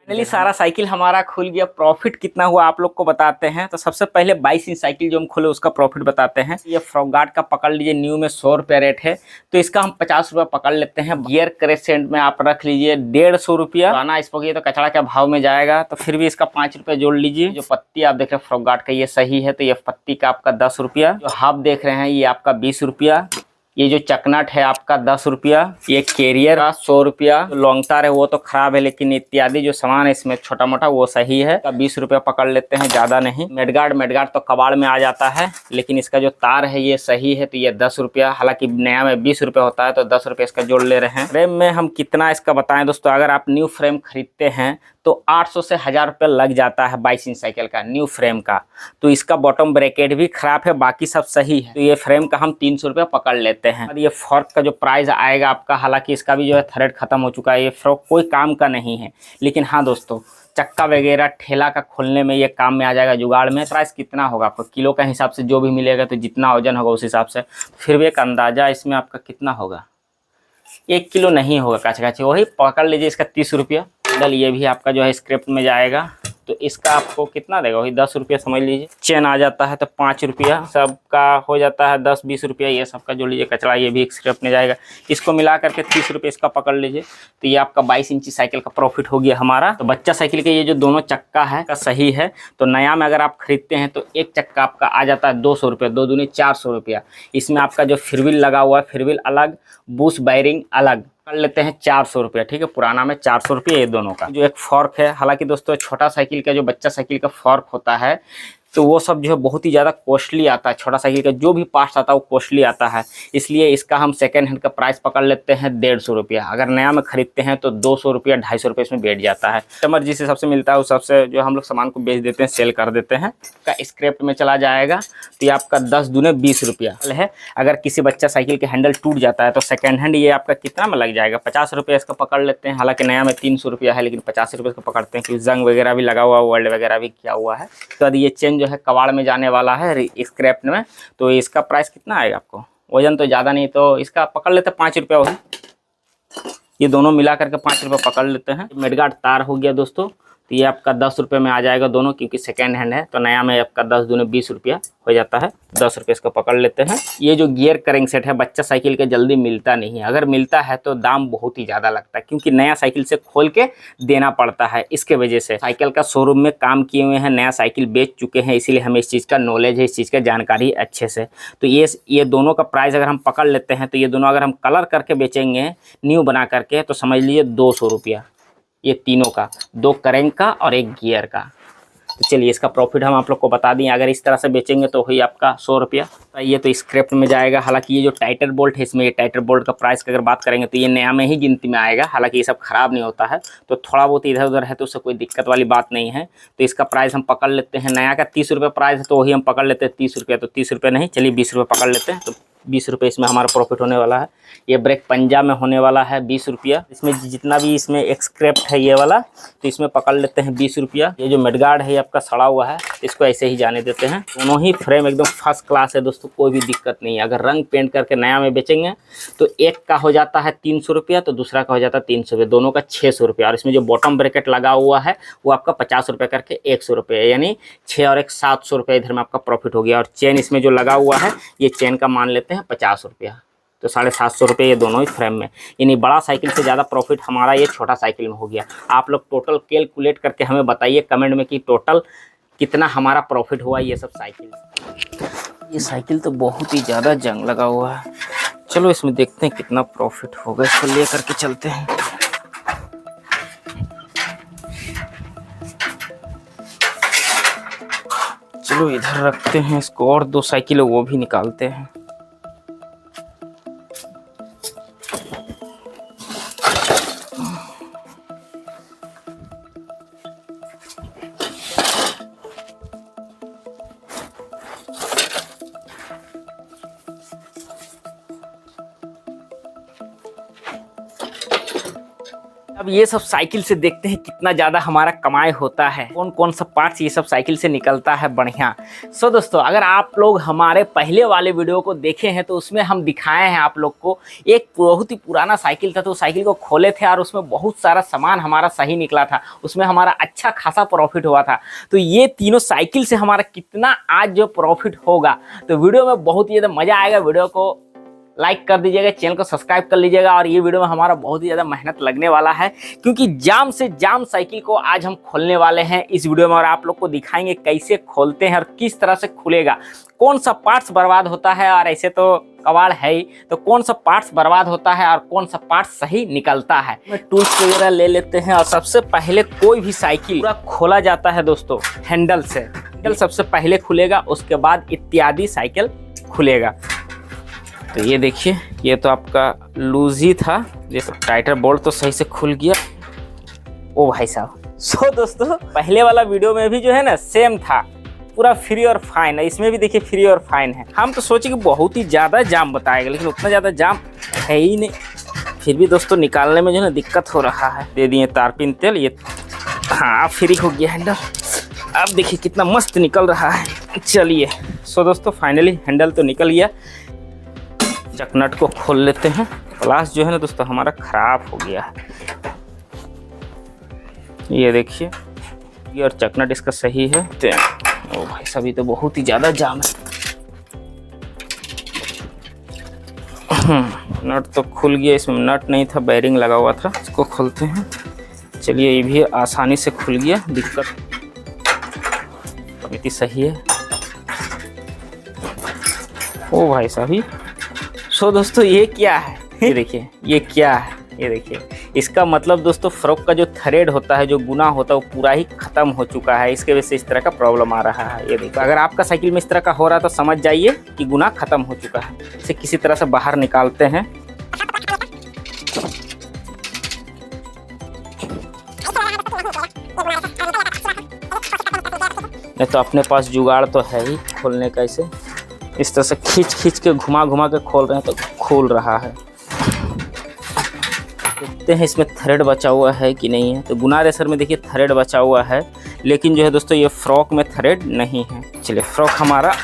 Finally सारा cycle हमारा खुल गया। प्रॉफिट कितना हुआ आप लोग को बताते हैं। तो सबसे पहले 22 इंच साइकिल जो हम खोले उसका प्रॉफिट बताते हैं। ये फ्रॉग गार्ड का पकड़ लीजिए, न्यू में 100 रुपये रेट है, तो इसका हम 50 रुपये पकड़ लेते हैं। गियर क्रेसेंट में आप रख लीजिए 150 रुपया। आना इस तो कचड़ा के भाव में जाएगा, तो फिर भी इसका 5 रुपये जोड़ लीजिए। जो पत्ती आप देख रहे हैं फ्रॉग गार्ड का ये सही है, तो ये पत्ती का आपका 10 रुपया। जो हाफ देख रहे हैं ये आपका 20 रुपया। ये जो चकनट है आपका 10 रुपया। ये कैरियर का 100 रुपया। लॉन्ग तार है वो तो खराब है, लेकिन इत्यादि जो सामान है इसमें छोटा मोटा वो सही है। 20 रुपया पकड़ लेते हैं, ज़्यादा नहीं। मेडगार्ड तो कबाड़ में आ जाता है, लेकिन इसका जो तार है ये सही है, तो ये 10 रुपया। हालांकि नया में 20 रुपया होता है, तो 10 रुपये इसका जोड़ ले रहे हैं। फ्रेम में हम कितना इसका बताएं दोस्तों। अगर आप न्यू फ्रेम खरीदते हैं तो 800 से 1000 रुपये लग जाता है 22 इंच साइकिल का न्यू फ्रेम का। तो इसका बॉटम ब्रैकेट भी खराब है, बाकी सब सही है। तो ये फ्रेम का हम 300 रुपये पकड़ लेते हैं। और ये फॉर्क का जो प्राइस आएगा आपका, हालांकि इसका भी जो है थ्रेड खत्म हो चुका है, ये फ्रॉक कोई काम का नहीं है। लेकिन हाँ दोस्तों, चक्का वगैरह ठेला का खोलने में ये काम में आ जाएगा, जुगाड़ में। प्राइस कितना होगा आपको किलो का हिसाब से जो भी मिलेगा, तो जितना वजन होगा उस हिसाब से। फिर भी एक अंदाजा इसमें आपका कितना होगा, 1 किलो नहीं होगा काछे वही पकड़ लीजिए। इसका 30 रुपया। ये भी आपका जो है स्क्रिप्ट में जाएगा, तो इसका आपको कितना देगा, वही 10 रुपया समझ लीजिए। चेन आ जाता है तो 5 रुपया। सबका हो जाता है 10-20 रुपया, ये सबका जो लीजिए कचरा ये भी स्क्रिप्ट में जाएगा। इसको मिला करके 30 रुपये इसका पकड़ लीजिए। तो ये आपका 22 इंची साइकिल का प्रॉफिट हो गया हमारा। तो बच्चा साइकिल के ये जो दोनों चक्का है का सही है। तो नया में अगर आप खरीदते हैं तो एक चक्का आपका आ जाता है 200 रुपये, 2 दूनी 400 रुपया। इसमें आपका जो फिरविल लगा हुआ है, फिरविल अलग, बुश बैरिंग अलग कर लेते हैं 400 रुपया। ठीक है, पुराना में 400 रुपये ये दोनों का। जो एक फॉर्क है, हालांकि दोस्तों छोटा साइकिल का जो बच्चा साइकिल का फॉर्क होता है, तो वो सब जो है बहुत ही ज़्यादा कॉस्टली आता है। छोटा साइकिल का जो भी पार्ट्स आता है वो कॉस्टली आता है, इसलिए इसका हम सेकेंड हैंड का प्राइस पकड़ लेते हैं 150 रुपया। अगर नया में खरीदते हैं तो 200 रुपया 250 रुपये इसमें बैठ जाता है। कस्टमर जिस हिसाब से मिलता है उस हिसाब से जो हम लोग सामान को बेच देते हैं, सेल कर देते हैं। का स्क्रैप में चला जाएगा, तो ये आपका 10 दूने 20 रुपया है। अगर किसी बच्चा साइकिल के हैंडल टूट जाता है तो सेकेंड हैंड ये आपका कितना में लग जाएगा, 50 रुपया इसका पकड़ लेते हैं। हालांकि नया में 300 रुपया है, लेकिन 50 रुपये इसका पकड़ते हैं, क्योंकि जंग वगैरह भी लगा हुआ, वर्ल्ड वगैरह भी किया हुआ है। तो ये चेन जो है कबाड़ में जाने वाला है स्क्रैप में, तो इसका प्राइस कितना आएगा आपको, वजन तो ज़्यादा नहीं, तो इसका पकड़ लेते हैं 5 रुपया। वही ये दोनों मिला करके 5 रुपये पकड़ लेते हैं। मेडगार्ड तार हो गया दोस्तों, तो ये आपका 10 रुपये में आ जाएगा दोनों, क्योंकि सेकेंड हैंड है। तो नया में आपका 10 दूने 20 रुपया हो जाता है, 10 रुपये इसको पकड़ लेते हैं। ये जो गियर करेंग सेट है बच्चा साइकिल के जल्दी मिलता नहीं है, अगर मिलता है तो दाम बहुत ही ज़्यादा लगता है, क्योंकि नया साइकिल से खोल के देना पड़ता है। इसके वजह से साइकिल का शोरूम में काम किए हुए हैं, नया साइकिल बेच चुके हैं, इसीलिए हमें इस चीज़ का नॉलेज है, इस चीज़ का जानकारी अच्छे से। तो ये दोनों का प्राइस अगर हम पकड़ लेते हैं, तो ये दोनों अगर हम कलर करके बेचेंगे न्यू बना करके, तो समझ लीजिए 200 रुपया ये तीनों का, 2 करेंग का और 1 गियर का। तो चलिए इसका प्रॉफिट हम आप लोग को बता दें। अगर इस तरह से बेचेंगे तो वही आपका 100 रुपया। ये तो स्क्रैप में जाएगा। हालांकि ये जो टाइटर बोल्ट है, इसमें ये टाइटर बोल्ट का प्राइस की अगर बात करेंगे तो ये नया में ही गिनती में आएगा। हालांकि ये सब खराब नहीं होता है, तो थोड़ा बहुत इधर उधर है तो उससे कोई दिक्कत वाली बात नहीं है। तो इसका प्राइस हम पकड़ लेते हैं। नया का 30 रुपये प्राइस है, तो वही हम पकड़ लेते हैं 30 रुपया। तो 30 रुपये नहीं, चलिए 20 रुपये पकड़ लेते हैं। तो 20 रुपये इसमें हमारा प्रॉफिट होने वाला है। ये ब्रेक पंजा में होने वाला है 20 रुपया। इसमें जितना भी इसमें एक्सक्रेप्ट है ये वाला, तो इसमें पकड़ लेते हैं 20 रुपया। ये जो मेडगार्ड है ये आपका सड़ा हुआ है, इसको ऐसे ही जाने देते हैं। दोनों ही फ्रेम एकदम फर्स्ट क्लास है दोस्तों, कोई भी दिक्कत नहीं है। अगर रंग पेंट करके नया में बेचेंगे तो एक का हो जाता है 300 रुपया, तो दूसरा का हो जाता है 300 रुपये, दोनों का 600 रुपया। और इसमें जो बॉटम ब्रैकेट लगा हुआ है वो आपका 50 रुपये करके 100 रुपये, यानी 6 और 1 700 रुपये इधर में आपका प्रॉफिट हो गया। और चेन इसमें जो लगा हुआ है ये चेन का मान लेते हैं 50 रुपया, तो 750 रुपये ये दोनों ही फ्रेम में। यानी बड़ा साइकिल से ज़्यादा प्रॉफिट हमारा ये छोटा साइकिल में हो गया। आप लोग टोटल कैलकुलेट करके हमें बताइए कमेंट में कि टोटल कितना हमारा प्रॉफिट हुआ ये सब साइकिल। ये साइकिल तो बहुत ही ज़्यादा जंग लगा हुआ है। चलो इसमें देखते हैं कितना प्रॉफिट होगा, इसको ले करके चलते हैं। चलो इधर रखते हैं इसको, और 2 साइकिल वो भी निकालते हैं। अब ये सब साइकिल से देखते हैं कितना ज़्यादा हमारा कमाई होता है, कौन कौन सा पार्ट्स ये सब साइकिल से निकलता है बढ़िया। सो दोस्तों, अगर आप लोग हमारे पहले वाले वीडियो को देखे हैं तो उसमें हम दिखाए हैं आप लोग को एक बहुत ही पुराना साइकिल था, तो साइकिल को खोले थे और उसमें बहुत सारा सामान हमारा सही निकला था, उसमें हमारा अच्छा खासा प्रॉफिट हुआ था। तो ये तीनों साइकिल से हमारा कितना आज जो प्रॉफिट होगा, तो वीडियो में बहुत ही ज़्यादा मज़ा आएगा। वीडियो को लाइक कर दीजिएगा, चैनल को सब्सक्राइब कर लीजिएगा। और ये वीडियो में हमारा बहुत ही ज़्यादा मेहनत लगने वाला है, क्योंकि जाम से जाम साइकिल को आज हम खोलने वाले हैं इस वीडियो में, और आप लोग को दिखाएंगे कैसे खोलते हैं और किस तरह से खुलेगा, कौन सा पार्ट्स बर्बाद होता है, और ऐसे तो कबाड़ है ही, तो कौन सा पार्ट्स बर्बाद होता है और कौन सा पार्ट्स सही निकलता है। टूल्स वगैरह ले लेते हैं। और सबसे पहले कोई भी साइकिल पूरा खोला जाता है दोस्तों हैंडल से। हैंडल सबसे पहले खुलेगा, उसके बाद इत्यादि साइकिल खुलेगा। तो ये देखिए, ये तो आपका लूज ही था, जैसे टाइटर बोल्ट तो सही से खुल गया। ओ भाई साहब, सो दोस्तों पहले वाला वीडियो में भी जो है ना सेम था, पूरा फ्री और फाइन है। इसमें भी देखिए फ्री और फाइन है। हम तो सोचे कि बहुत ही ज़्यादा जाम बताएगा, लेकिन उतना ज़्यादा जाम है ही नहीं। फिर भी दोस्तों निकालने में जो है ना दिक्कत हो रहा है। दे दिए तारपीन तेल, ये हाँ फ्री हो गया हैंडल। अब देखिए कितना मस्त निकल रहा है। चलिए, सो दोस्तों फाइनली हैंडल तो निकल गया। चकनट को खोल लेते हैं। ग्लास जो है ना दोस्तों हमारा खराब हो गया है, ये देखिए, ये और चकनट इसका सही है। ओ भाई साहब, ये तो बहुत ही ज़्यादा जाम है। नट तो खुल गया, इसमें नट नहीं था, बेरिंग लगा हुआ था। इसको खोलते हैं। चलिए, ये भी आसानी से खुल गया, दिक्कत इतनी सही है। ओ भाई साहब, सो दोस्तों ये क्या है, ये देखिए, ये क्या है, ये देखिए। इसका मतलब दोस्तों फ्रॉक का जो थ्रेड होता है, जो गुना होता है, वो पूरा ही खत्म हो चुका है। इसके वजह से इस तरह का प्रॉब्लम आ रहा है। ये देखो, अगर आपका साइकिल में इस तरह का हो रहा है तो समझ जाइए कि गुना खत्म हो चुका है। इसे किसी तरह से बाहर निकालते हैं। नहीं तो अपने पास जुगाड़ तो है ही खोलने का। इसे इस तरह से खींच के घुमा के खोल रहे हैं तो खोल रहा है। देखते हैं इसमें थ्रेड बचा हुआ है कि नहीं है। तो गुना रेसर में देखिए थ्रेड बचा हुआ है, लेकिन जो है दोस्तों ये फ्रॉक में थ्रेड नहीं है। चलिए, फ्रॉक हमारा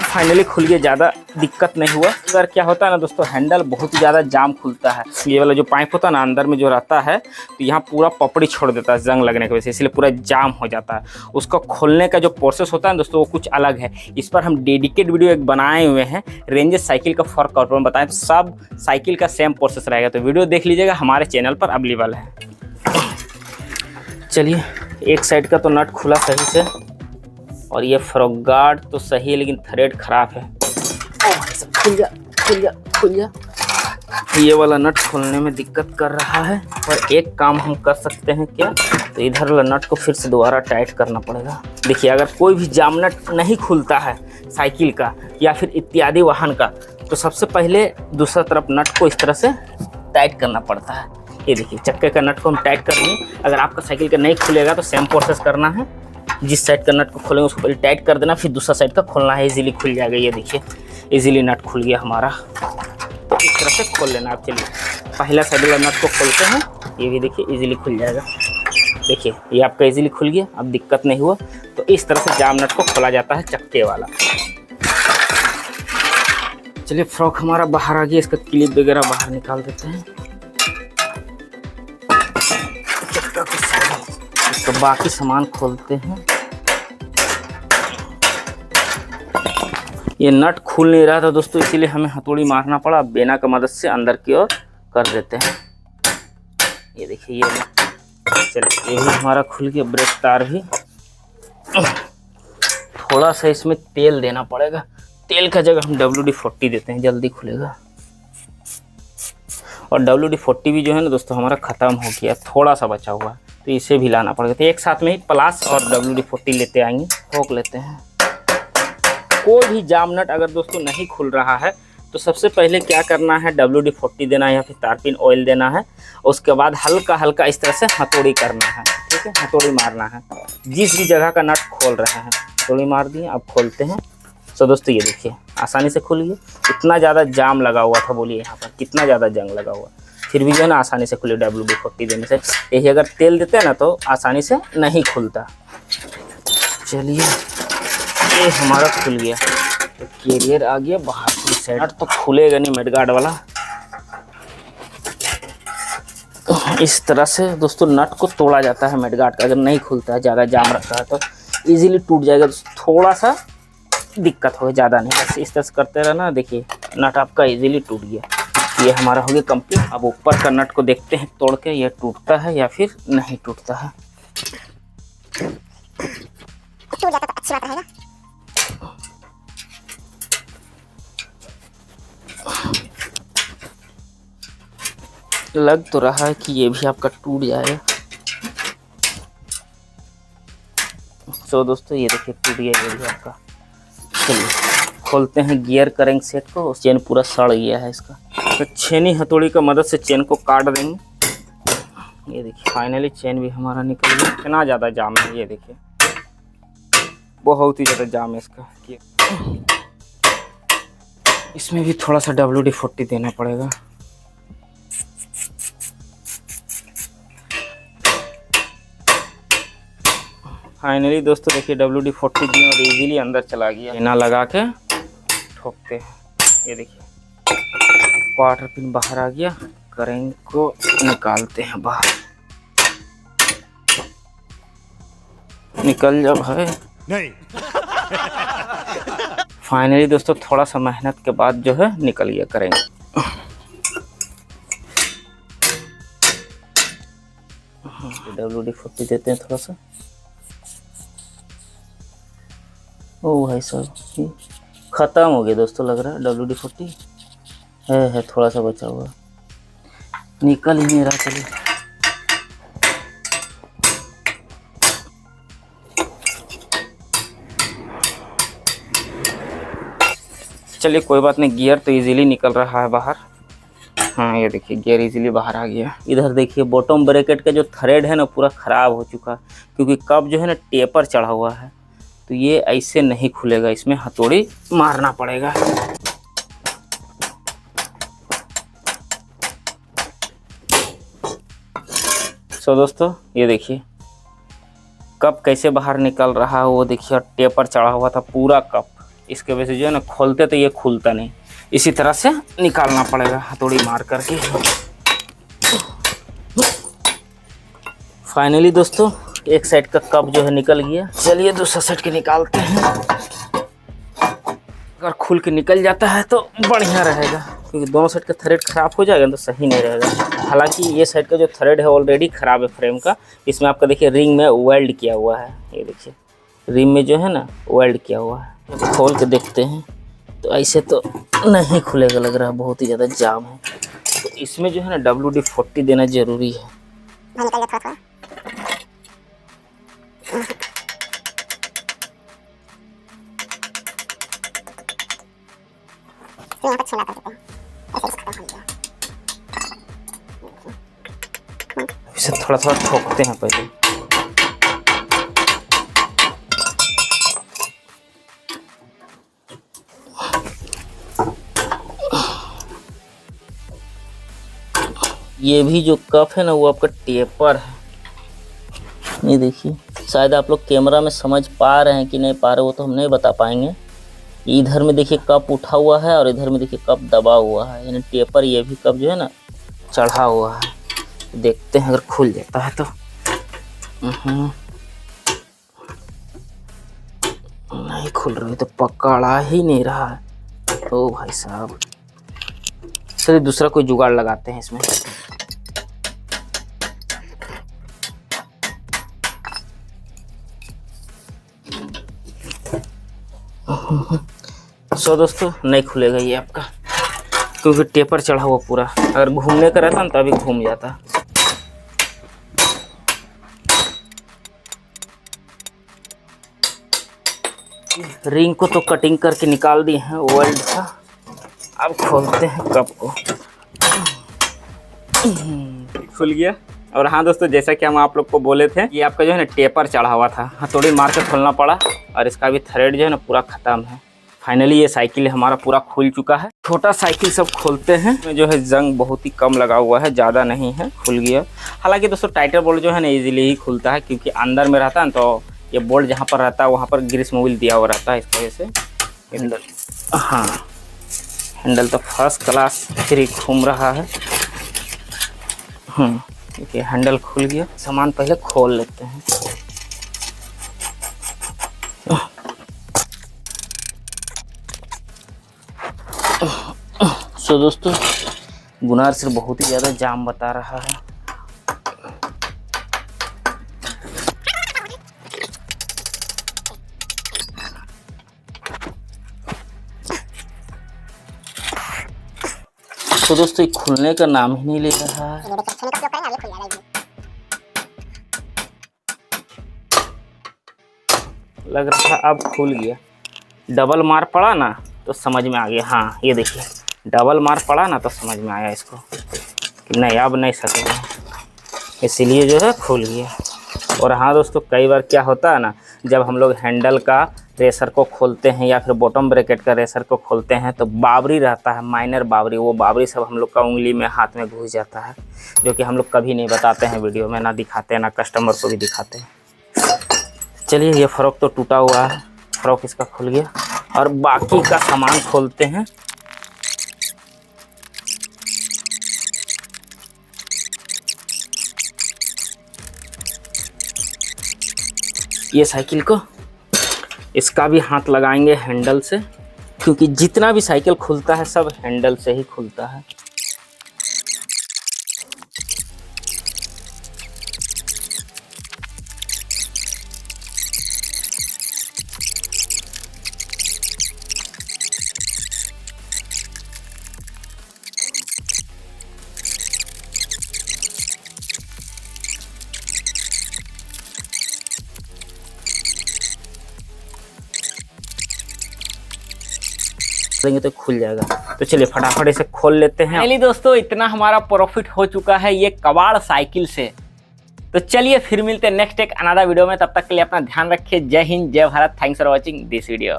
फाइनली खुल गया, ज़्यादा दिक्कत नहीं हुआ। अगर क्या होता है ना दोस्तों, हैंडल बहुत ही ज़्यादा जाम खुलता है। ये वाला जो पाइप होता है ना अंदर में जो रहता है, तो यहाँ पूरा पपड़ी छोड़ देता है जंग लगने की वजह से, इसलिए पूरा जाम हो जाता है। उसका खोलने का जो प्रोसेस होता है ना दोस्तों, वो कुछ अलग है। इस पर हम डेडिकेट वीडियो एक बनाए हुए हैं, रेंजेस साइकिल का फर्क और बताएं, तो सब साइकिल का सेम प्रोसेस रहेगा। तो वीडियो देख लीजिएगा, हमारे चैनल पर अवेलेबल है। चलिए, एक साइड का तो नट खुला सही से, और ये फ्रॉक गार्ड तो सही है, लेकिन थ्रेड खराब है। खुल जा। ये वाला नट खोलने में दिक्कत कर रहा है। और एक काम हम कर सकते हैं क्या, तो इधर वाला नट को फिर से दोबारा टाइट करना पड़ेगा। देखिए, अगर कोई भी जाम नट नहीं खुलता है साइकिल का या फिर इत्यादि वाहन का, तो सबसे पहले दूसरा तरफ नट को इस तरह से टाइट करना पड़ता है। ये देखिए, चक्के का नट को हम टाइट कर लें। अगर आपका साइकिल का नहीं खुलेगा तो सेम प्रोसेस करना है। जिस साइड का नट को खोलेंगे उसको पहले टाइट कर देना, फिर दूसरा साइड का खोलना है, इजीली खुल जाएगा। ये देखिए, इजीली नट खुल गया हमारा। तो इस तरह से खोल लेना आप। चलिए, पहला साइड वाला नट को खोलते हैं। ये भी देखिए इजीली खुल जाएगा। देखिए, ये आपका इजीली खुल गया, अब दिक्कत नहीं हुआ। तो इस तरह से जाम नट को खोला जाता है चक्के वाला। चलिए, फ्रॉक हमारा बाहर आ गया, इसका क्लिप वगैरह बाहर निकाल देते हैं। तो बाकी सामान खोलते हैं। ये नट खुल नहीं रहा था दोस्तों, इसीलिए हमें हथौड़ी मारना पड़ा। बेना की मदद से अंदर की ओर कर देते हैं। ये देखिए, ये चलिए, ये भी हमारा खुल गया। ब्रेक तार भी, थोड़ा सा इसमें तेल देना पड़ेगा। तेल का जगह हम WD-40 देते हैं, जल्दी खुलेगा। और WD-40 भी जो है ना दोस्तों हमारा ख़त्म हो गया, थोड़ा सा बचा हुआ है, तो इसे भी लाना पड़ेगा। तो एक साथ में ही प्लास और WD-40 लेते आएंगे। ठोक लेते हैं। कोई भी जाम नट अगर दोस्तों नहीं खुल रहा है तो सबसे पहले क्या करना है, WD-40 देना है या फिर तारपीन ऑयल देना है। उसके बाद हल्का हल्का इस तरह से हथौड़ी करना है, ठीक है, हथौड़ी मारना है। जिस भी जगह का नट खोल रहे हैं हथौड़ी मार दिए। अब खोलते हैं। तो दोस्तों ये देखिए आसानी से खुल गया। इतना ज़्यादा जाम लगा हुआ था, बोलिए यहाँ पर कितना ज़्यादा जंग लगा हुआ। फिर फिर भी जो है ना आसानी से खुले WD-40 देने से। यही अगर तेल देते हैं ना तो आसानी से नहीं खुलता। चलिए ये हमारा खुल गया, तो कैरियर आ गया बाहर की साइड। नट तो खुलेगा नहीं मेडगार्ड वाला। इस तरह से दोस्तों नट को तोड़ा जाता है मेडगार्ड का। अगर नहीं खुलता है, ज़्यादा जाम रखता है तो इजीली टूट जाएगा। थोड़ा सा दिक्कत हो, ज़्यादा नहीं, बस इस तरह से करते रहना। देखिए नट आपका इजीली टूट गया। ये हमारा हो गया कंप्लीट। अब ऊपर का नट को देखते हैं तोड़ के, ये टूटता है या फिर नहीं टूटता है। टूट जाता तो अच्छी बात रहेगा। लग तो रहा है कि ये भी आपका टूट जाएगा। सो दोस्तों ये देखिए टूट गया ये भी आपका। चलिए खोलते हैं गियर करेंगे सेट को। चेन पूरा सड़ गया है इसका, तो छेनी हथौड़ी का मदद से चेन को काट देंगे। ये देखिए फाइनली चेन भी हमारा निकल गया। इतना ज़्यादा जाम है, ये देखिए बहुत ही ज़्यादा जाम है इसका। इसमें भी थोड़ा सा WD-40 देना पड़ेगा। फाइनली दोस्तों देखिए WD-40 दिए और इजीली अंदर चला गया। बिना लगा के ठोकते हैं। ये देखिए क्वार्टर पिन बाहर आ गया। करेंगे को निकालते हैं बाहर। निकल जब है नहीं। फाइनली दोस्तों थोड़ा सा मेहनत के बाद जो है निकल गया करेंगे। WD-40 देते हैं थोड़ा सा। ओ भाई साहब ख़त्म हो गया दोस्तों, लग रहा है WD-40 है थोड़ा सा बचा हुआ, निकल ही नहीं रहा। चलिए कोई बात नहीं, गियर तो इजीली निकल रहा है बाहर। हाँ ये देखिए गियर इजीली बाहर आ गया। इधर देखिए बॉटम ब्रैकेट का जो थ्रेड है ना पूरा ख़राब हो चुका है, क्योंकि कब जो है ना टेपर चढ़ा हुआ है, तो ये ऐसे नहीं खुलेगा, इसमें हथौड़ी मारना पड़ेगा। सो दोस्तों ये देखिए कप कैसे बाहर निकल रहा है, वो देखिए टेपर चढ़ा हुआ था पूरा कप। इसके वजह से जो है ना खोलते तो ये खुलता नहीं, इसी तरह से निकालना पड़ेगा हथौड़ी मार करके। फाइनली दोस्तों एक साइड का कप जो है निकल गया। चलिए दूसरा साइड के निकालते हैं। अगर खुल के निकल जाता है तो बढ़िया रहेगा, क्योंकि दोनों साइड का थ्रेड खराब हो जाएगा तो सही नहीं रहेगा। हालांकि ये साइड का जो थ्रेड है ऑलरेडी ख़राब है फ्रेम का। इसमें आपका देखिए रिंग में वेल्ड किया हुआ है। ये देखिए रिंग में जो है ना वेल्ड किया हुआ है। खोल के देखते हैं तो ऐसे तो नहीं खुलेगा, लग रहा है बहुत ही ज़्यादा जाम है। तो इसमें जो है ना WD-40 देना ज़रूरी है। इसे थोड़ा थोड़ा ठोकते हैं पहले। ये भी जो कप है ना वो आपका टेपर है। ये देखिए शायद आप लोग कैमरा में समझ पा रहे हैं कि नहीं पा रहे, वो तो हम नहीं बता पाएंगे। इधर में देखिए कप उठा हुआ है और इधर में देखिए कप दबा हुआ है, यानी टेपर ये भी कप जो है ना चढ़ा हुआ है। देखते हैं अगर खुल जाता है तो। नहीं खुल रही तो पकड़ा ही नहीं रहा है। ओ भाई साहब चलिए दूसरा कोई जुगाड़ लगाते हैं इसमें। सो दोस्तों नहीं खुलेगा ये आपका, क्योंकि टेपर चढ़ा हुआ पूरा। अगर घूमने का रहता ना तो अभी घूम जाता। रिंग को तो कटिंग करके निकाल दिए हैं वेल्ड का। अब खोलते हैं कप को। खुल गया। और हाँ दोस्तों जैसा कि हम आप लोग को बोले थे, ये आपका जो है ना टेपर चढ़ा हुआ था, हथौड़ी मार के खोलना पड़ा और इसका भी थ्रेड जो है ना पूरा ख़त्म है। फाइनली ये साइकिल हमारा पूरा खुल चुका है। छोटा साइकिल सब खोलते हैं, इसमें जो है जंग बहुत ही कम लगा हुआ है, ज़्यादा नहीं है, खुल गया। हालांकि दोस्तों टाइटर बोल्ट जो है ना इजीली ही खुलता है, क्योंकि अंदर में रहता है ना, तो ये बोल्ट जहाँ पर रहता है वहाँ पर ग्रीस मोबिल दिया हुआ रहता है, इस वजह से हैंडल, हाँ हैंडल तो फर्स्ट क्लास फ्री घूम रहा है। देखिए हैंडल खुल गया। सामान पहले खोल लेते हैं। सो दोस्तों गुनार सिर बहुत ही ज़्यादा जाम बता रहा है। तो दोस्तों ये खुलने का नाम ही नहीं ले रहा है। लग रहा है अब खुल गया। डबल मार पड़ा ना तो समझ में आ गया। हाँ ये देखिए डबल मार पड़ा ना तो समझ में आया इसको कि नहीं अब नहीं सकेगा, इसीलिए जो है खुल गया। और हाँ दोस्तों कई बार क्या होता है ना, जब हम लोग हैंडल का रेसर को खोलते हैं या फिर बॉटम ब्रैकेट का रेसर को खोलते हैं तो बावरी रहता है, माइनर बावरी, वो बावरी सब हम लोग का उंगली में हाथ में घुस जाता है, जो कि हम लोग कभी नहीं बताते हैं वीडियो में, ना दिखाते हैं, ना कस्टमर को भी दिखाते हैं। चलिए ये फ्रॉक तो टूटा हुआ है, फ्रॉक इसका खुल गया। और बाकी का सामान खोलते हैं। ये साइकिल को इसका भी हाथ लगाएंगे हैंडल से, क्योंकि जितना भी साइकिल खुलता है सब हैंडल से ही खुलता है। देंगे तो खुल जाएगा। तो चलिए फटाफट इसे खोल लेते हैं। फाइनली दोस्तों इतना हमारा प्रॉफिट हो चुका है ये कबाड़ साइकिल से। तो चलिए फिर मिलते हैं नेक्स्ट एक अनदर वीडियो में, तब तक के लिए अपना ध्यान रखिए। जय हिंद, जय Bharat. Thanks for watching this video.